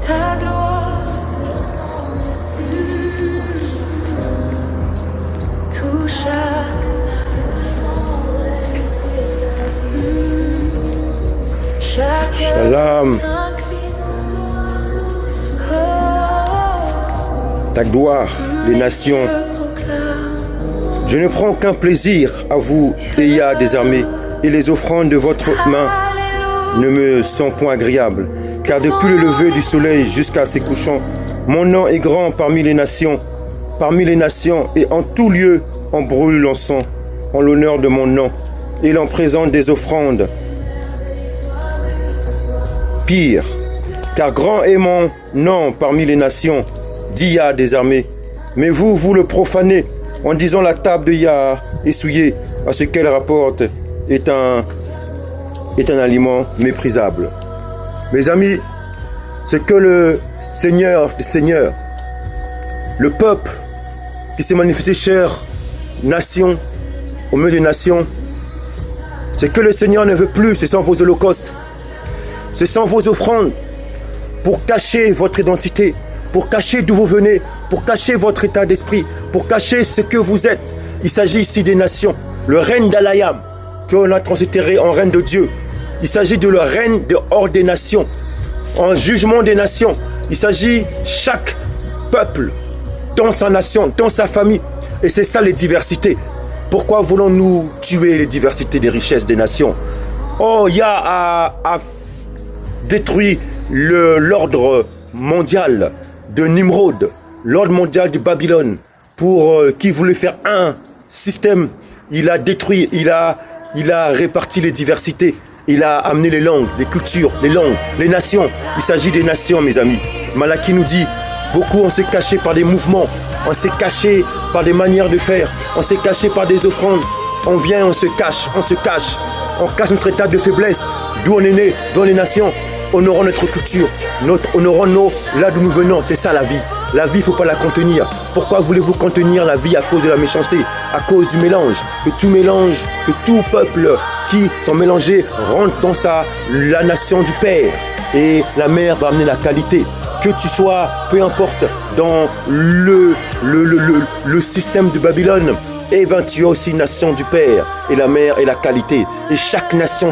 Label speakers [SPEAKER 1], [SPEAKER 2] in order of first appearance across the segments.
[SPEAKER 1] ta gloire. Touche chaque
[SPEAKER 2] Shalom. Ta gloire, les nations. Je ne prends aucun plaisir à vous, Eya des armées, et les offrandes de votre main ne me sont point agréables, car depuis le lever du soleil jusqu'à ses couchants, mon nom est grand parmi les nations, et en tout lieu on brûle l'encens, en l'honneur de mon nom, et l'on présente des offrandes. Pire, car grand est mon nom parmi les nations, dit Yah des armées. Mais vous le profanez, en disant la table de Yah essuyée, à ce qu'elle rapporte est un aliment méprisable. Mes amis, ce que le Seigneur des Seigneurs, le peuple qui s'est manifesté chère nation, au milieu des nations, ce que le Seigneur ne veut plus, ce sont vos holocaustes, ce sont vos offrandes pour cacher votre identité, pour cacher d'où vous venez, pour cacher votre état d'esprit, pour cacher ce que vous êtes. Il s'agit ici des nations, le règne d'Alayam, qu'on a transitéré en règne de Dieu. Il s'agit de le règne de hors des nations, en jugement des nations. Il s'agit chaque peuple dans sa nation, dans sa famille. Et c'est ça les diversités. Pourquoi voulons-nous tuer les diversités des richesses des nations? Oh, Yah a détruit l'ordre mondial de Nimrod, l'ordre mondial de Babylone, pour qui voulait faire un système. Il a détruit, il a réparti les diversités, il a amené les langues, les cultures, les langues, les nations. Il s'agit des nations, mes amis. Malachie nous dit, beaucoup on s'est caché par des mouvements, on s'est caché par des manières de faire, on s'est caché par des offrandes. On vient, on se cache, on cache notre état de faiblesse, d'où on est né, dans les nations. Honorons notre culture, honorons là d'où nous venons, c'est ça la vie. La vie, il ne faut pas la contenir. Pourquoi voulez-vous contenir la vie à cause de la méchanceté, à cause du mélange? Que tout peuple qui sont mélangés rentre dans la nation du Père. Et la mère va amener la qualité. Que tu sois, peu importe, dans le système de Babylone, eh bien tu as aussi une nation du Père, et la mère et la qualité. Et chaque nation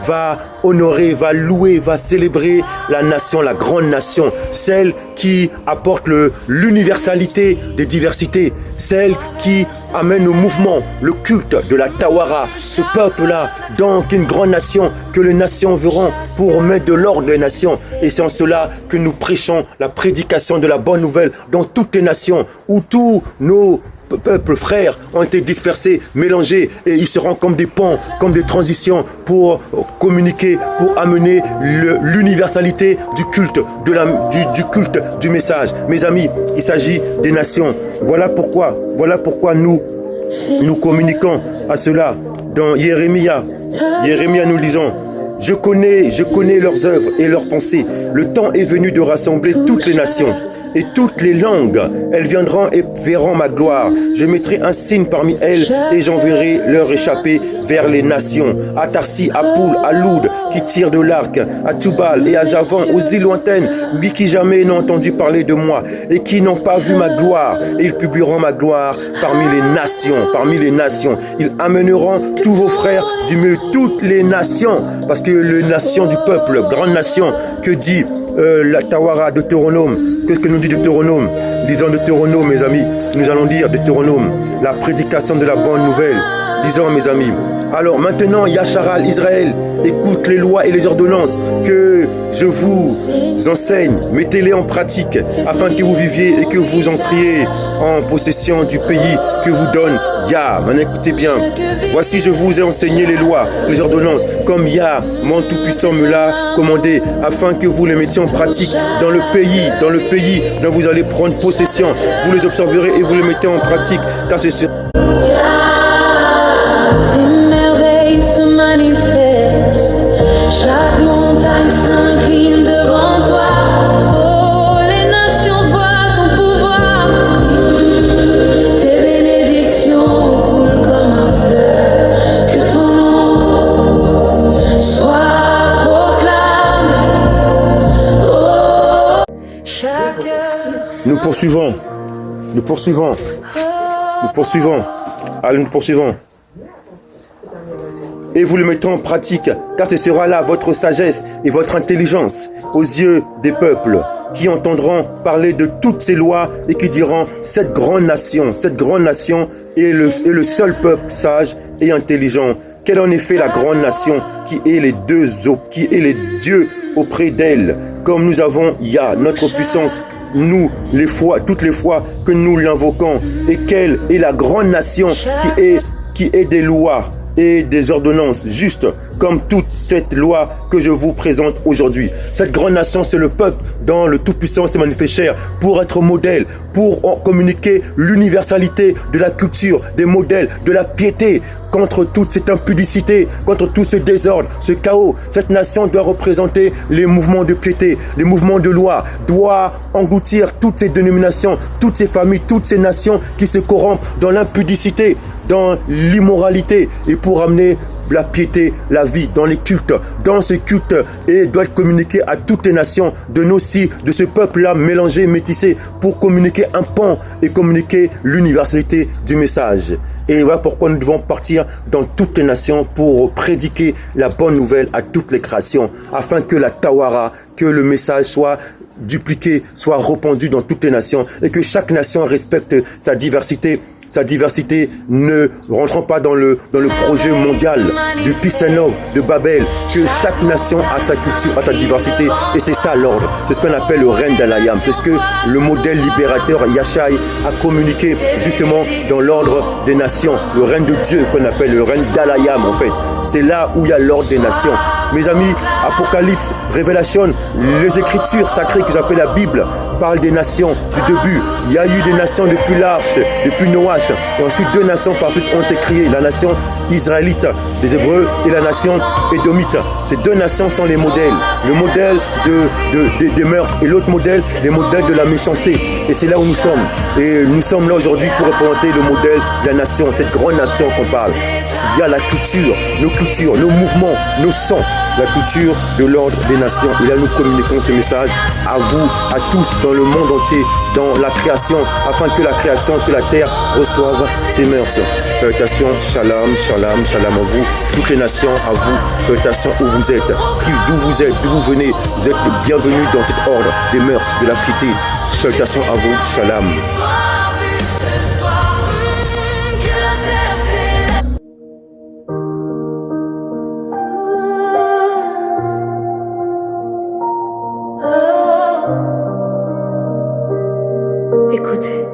[SPEAKER 2] va honorer, va louer, va célébrer la nation, la grande nation, celle qui apporte l'universalité des diversités, celle qui amène au mouvement, le culte de la Tawara, ce peuple-là, donc une grande nation que les nations verront pour mettre de l'ordre des nations. Et c'est en cela que nous prêchons la prédication de la bonne nouvelle dans toutes les nations, où tous nos peuples frères ont été dispersés, mélangés, et ils seront comme des ponts, comme des transitions pour communiquer, pour amener l'universalité du culte, du culte du message. Mes amis, il s'agit des nations. Voilà pourquoi nous communiquons à cela dans Jérémia. Jérémia, nous disons: je connais leurs œuvres et leurs pensées. Le temps est venu de rassembler toutes les nations. Et toutes les langues, elles viendront et verront ma gloire. Je mettrai un signe parmi elles et j'enverrai leur échappée vers les nations. À Tarsi, à Poul, à Loud, qui tirent de l'arc, à Toubal et à Javan, aux îles lointaines, lui qui jamais n'ont entendu parler de moi et qui n'ont pas vu ma gloire. Et ils publieront ma gloire parmi les nations. Ils amèneront tous vos frères du milieu de toutes les nations. Parce que les nations du peuple, grande nation, que dit la Tawara, Deutéronome. Qu'est-ce que nous dit Deutéronome? Lisons Deutéronome, mes amis. Nous allons lire Deutéronome, la prédication de la bonne nouvelle. Lisons, mes amis. Alors maintenant, Yacharal, Israël, écoute les lois et les ordonnances que je vous enseigne. Mettez-les en pratique afin que vous viviez et que vous entriez en possession du pays que vous donne Yah. Maintenant, écoutez bien. Voici, je vous ai enseigné les lois, les ordonnances, comme Yah, mon Tout-Puissant, me l'a commandé, afin que vous les mettiez en pratique dans le pays dont vous allez prendre possession. Vous les observerez et vous les mettez en pratique, car c'est sur
[SPEAKER 1] se manifeste, chaque montagne s'incline devant toi. Oh, les nations voient ton pouvoir, tes bénédictions coulent comme un fleuve. Que ton nom soit proclamé, oh
[SPEAKER 2] Nous poursuivons. Nous poursuivons. Nous poursuivons. Allez, nous poursuivons. Et vous le mettrez en pratique, car ce sera là votre sagesse et votre intelligence aux yeux des peuples qui entendront parler de toutes ces lois et qui diront cette grande nation est le seul peuple sage et intelligent. Quelle en effet la grande nation qui est les dieux auprès d'elle, comme nous avons Yah, notre puissance, nous, toutes les fois que nous l'invoquons, et quelle est la grande nation qui est des lois et des ordonnances justes, comme toute cette loi que je vous présente aujourd'hui. Cette grande nation, c'est le peuple dont le Tout-Puissant s'est manifesté pour être modèle, pour communiquer l'universalité de la culture, des modèles, de la piété, contre toute cette impudicité, contre tout ce désordre, ce chaos. Cette nation doit représenter les mouvements de piété, les mouvements de loi, doit engloutir toutes ces dénominations, toutes ces familles, toutes ces nations qui se corrompent dans l'impudicité, dans l'immoralité, et pour amener la piété, la vie dans les cultes, dans ce culte, et doit être communiqué à toutes les nations de nos de ce peuple-là mélangé, métissé, pour communiquer un pan et communiquer l'universalité du message. Et voilà pourquoi nous devons partir dans toutes les nations pour prédiquer la bonne nouvelle à toutes les créations, afin que la Tawara, que le message soit dupliqué, soit répandu dans toutes les nations, et que chaque nation respecte sa diversité ne rentrant pas dans le projet mondial du Peace and Love de Babel, que chaque nation a sa culture, a sa diversité, et c'est ça l'ordre. C'est ce qu'on appelle le règne d'Alayam. C'est ce que le modèle libérateur Yashai a communiqué justement dans l'ordre des nations, le règne de Dieu qu'on appelle le règne d'Alayam en fait. C'est là où il y a l'ordre des nations. Mes amis, Apocalypse, Révélation, les écritures sacrées qu'ils appellent la Bible parlent des nations du début. Il y a eu des nations depuis l'Arche, depuis Noach, et ensuite 2 nations par suite ont été créées, la nation israélite des Hébreux et la nation édomite. Ces 2 nations sont les modèles, le modèle des mœurs et l'autre modèle, les modèles de la méchanceté. Et c'est là où nous sommes. Et nous sommes là aujourd'hui pour représenter le modèle de la nation, cette grande nation qu'on parle. Il y a la culture, nos mouvements, nos sons, la culture de l'ordre des nations. Et là, nous communiquons ce message à vous, à tous, dans le monde entier, dans la création, afin que la création, que la terre reçoive ses mœurs. Salutations, shalom, shalom, shalom à vous, toutes les nations, à vous, salutations où vous êtes, d'où vous êtes, d'où vous venez, vous êtes les bienvenus dans cet ordre des mœurs, de la piété. Salutations à vous, shalom.
[SPEAKER 1] Écoutez,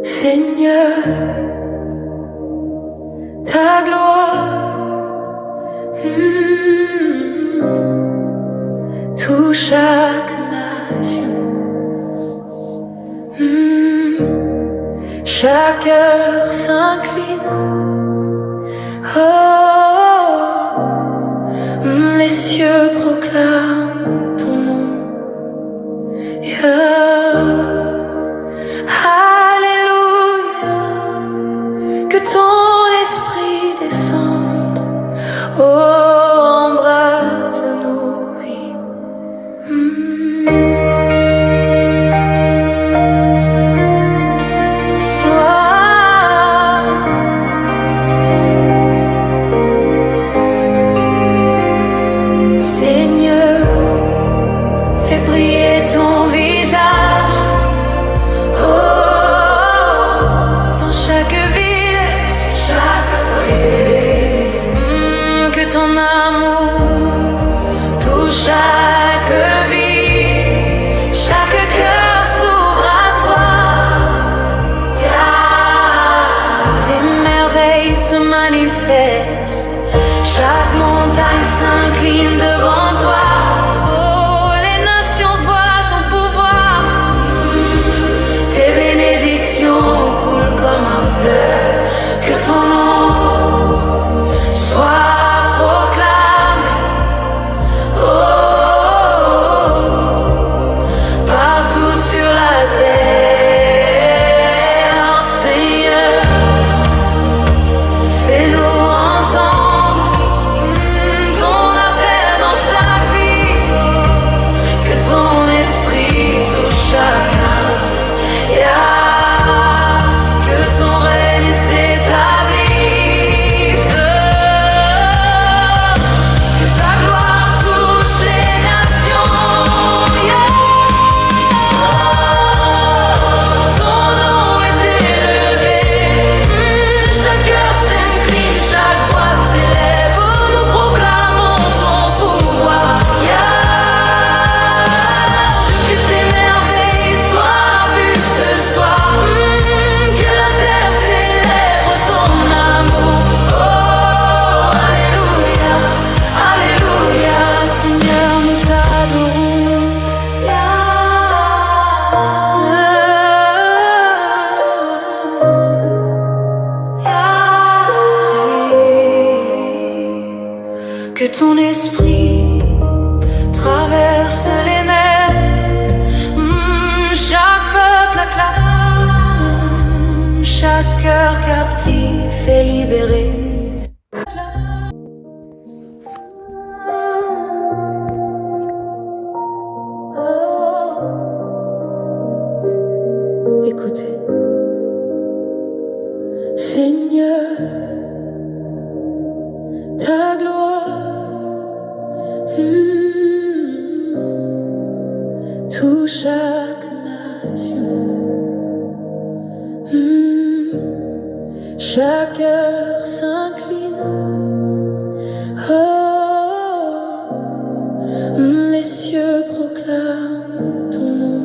[SPEAKER 1] Seigneur, ta gloire touche chaque nation, chaque cœur s'incline. Les cieux proclament ton nom. Alléluia, que ton esprit descende, embrase nos vies. Seigneur, fais briller ton visage, dans chaque ville, chaque foyer, que ton amour touche chaque vie, chaque cœur s'ouvre à toi. Tes merveilles se manifestent, chaque montagne s'incline devant toi. Que ton nom soit proclamé, partout sur la terre. Seigneur, fais-nous entendre ton appel dans chaque vie, que ton esprit touche ton esprit traverse les mers. Chaque peuple acclame, chaque cœur captif est libéré. Écoutez, Seigneur, ta gloire touche chaque nation, chaque cœur s'incline. Les cieux proclament ton nom.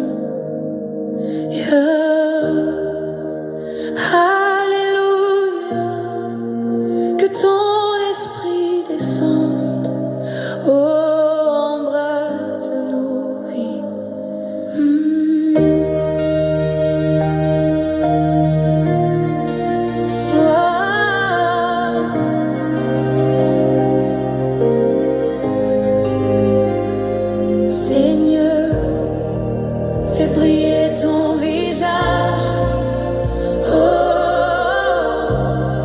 [SPEAKER 1] Alléluia, que ton esprit descende, embrase nos vies. Seigneur, fais briller ton visage,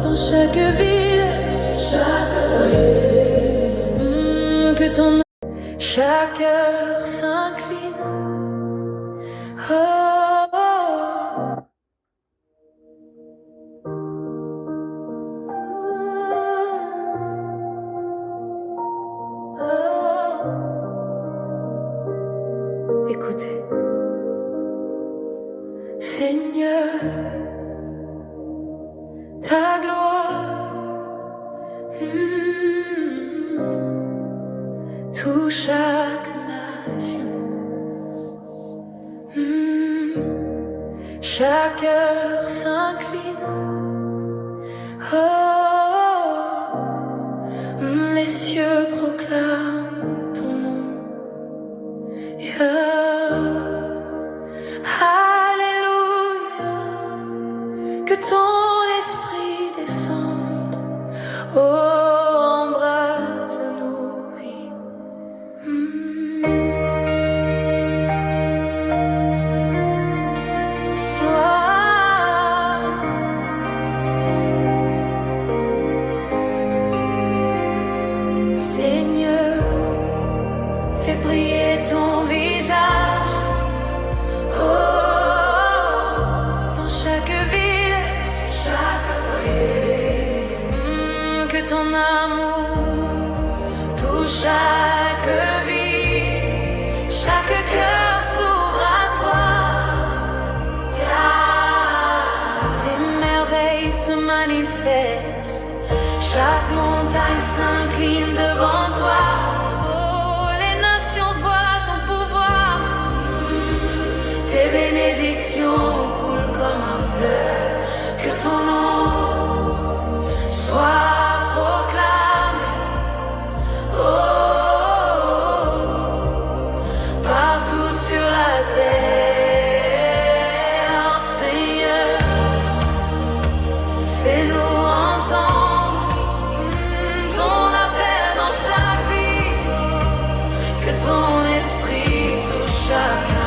[SPEAKER 1] dans chaque ville, chaque foyer, que ton chaque cœur s'incline. Écoutez, Seigneur, ta gloire touche chaque nation, chaque cœur s'incline. Les cieux proclament ton nom. Alléluia, que ton esprit descende, embrase nos vies. Seigneur, fais briller ton visage, dans chaque ville, chaque foyer, que ton amour touche chaque vie, chaque cœur s'ouvre à toi. Tes merveilles se manifestent, chaque montagne s'incline devant toi. Les nations voient ton pouvoir, tes bénédictions coulent comme un fleuve. Que ton nom soit proclamé, partout sur la terre. Seigneur, fais-nous entendre ton appel dans chaque vie. Que ton esprit touche chacun.